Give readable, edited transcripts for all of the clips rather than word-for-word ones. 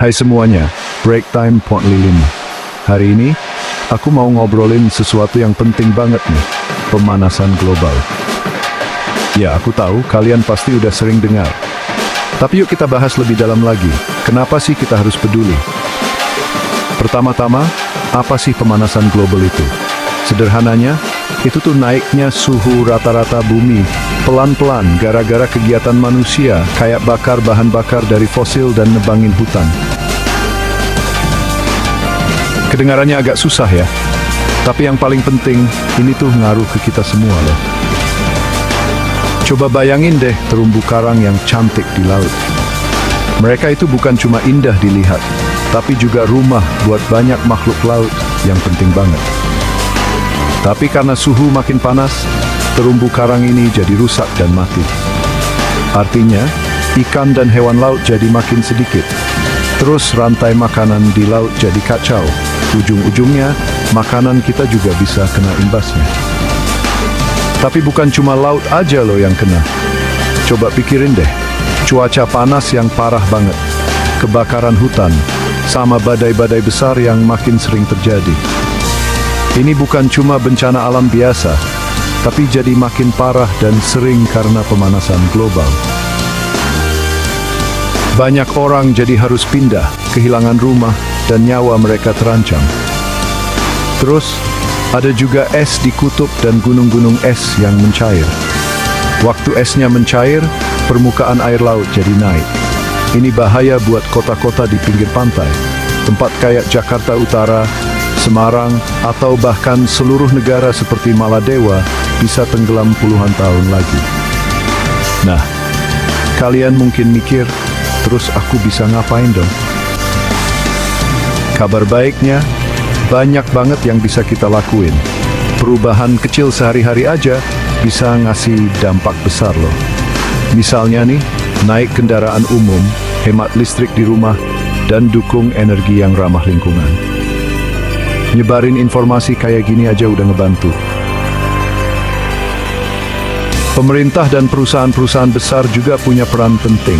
Hai semuanya, break time Port Lilin. Hari ini, aku mau ngobrolin sesuatu yang penting banget nih, pemanasan global. Ya, aku tahu kalian pasti udah sering dengar. Tapi yuk kita bahas lebih dalam lagi, kenapa sih kita harus peduli? Pertama-tama, apa sih pemanasan global itu? Sederhananya, itu tuh naiknya suhu rata-rata bumi pelan-pelan gara-gara kegiatan manusia kayak bakar bahan bakar dari fosil dan nebangin hutan. Kedengarannya agak susah ya, tapi yang paling penting, ini tuh ngaruh ke kita semua loh. Coba bayangin deh terumbu karang yang cantik di laut. Mereka itu bukan cuma indah dilihat, tapi juga rumah buat banyak makhluk laut yang penting banget. Tapi karena suhu makin panas, terumbu karang ini jadi rusak dan mati. Artinya, ikan dan hewan laut jadi makin sedikit. Terus rantai makanan di laut jadi kacau. Ujung-ujungnya, makanan kita juga bisa kena imbasnya. Tapi bukan cuma laut aja loh yang kena. Coba pikirin deh, cuaca panas yang parah banget, kebakaran hutan, sama badai-badai besar yang makin sering terjadi. Ini bukan cuma bencana alam biasa, tapi jadi makin parah dan sering karena pemanasan global. Banyak orang jadi harus pindah, kehilangan rumah, dan nyawa mereka terancam. Terus, ada juga es di kutub dan gunung-gunung es yang mencair. Waktu esnya mencair, permukaan air laut jadi naik. Ini bahaya buat kota-kota di pinggir pantai, tempat kayak Jakarta Utara, Semarang, atau bahkan seluruh negara seperti Maladewa bisa tenggelam puluhan tahun lagi. Nah, kalian mungkin mikir, terus aku bisa ngapain dong? Kabar baiknya, banyak banget yang bisa kita lakuin. Perubahan kecil sehari-hari aja bisa ngasih dampak besar loh. Misalnya nih, naik kendaraan umum, hemat listrik di rumah, dan dukung energi yang ramah lingkungan. Nyebarin informasi kayak gini aja udah ngebantu. Pemerintah dan perusahaan-perusahaan besar juga punya peran penting.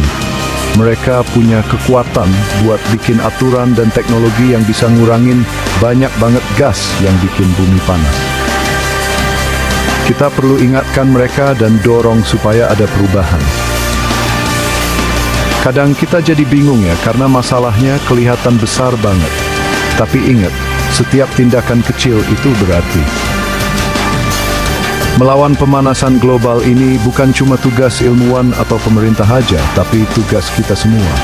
Mereka punya kekuatan buat bikin aturan dan teknologi yang bisa ngurangin banyak banget gas yang bikin bumi panas. Kita perlu ingatkan mereka dan dorong supaya ada perubahan. Kadang kita jadi bingung ya, karena masalahnya kelihatan besar banget. Tapi ingat, setiap tindakan kecil itu berarti. Melawan pemanasan global ini bukan cuma tugas ilmuwan atau pemerintah aja, tapi tugas kita semua.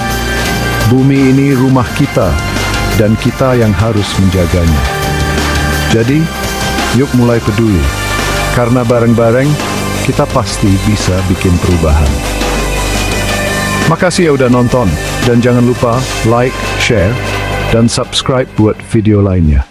Bumi ini rumah kita, dan kita yang harus menjaganya. Jadi, yuk mulai peduli. Karena bareng-bareng, kita pasti bisa bikin perubahan. Makasih ya udah nonton, dan jangan lupa like, share, dan subscribe buat video lainnya.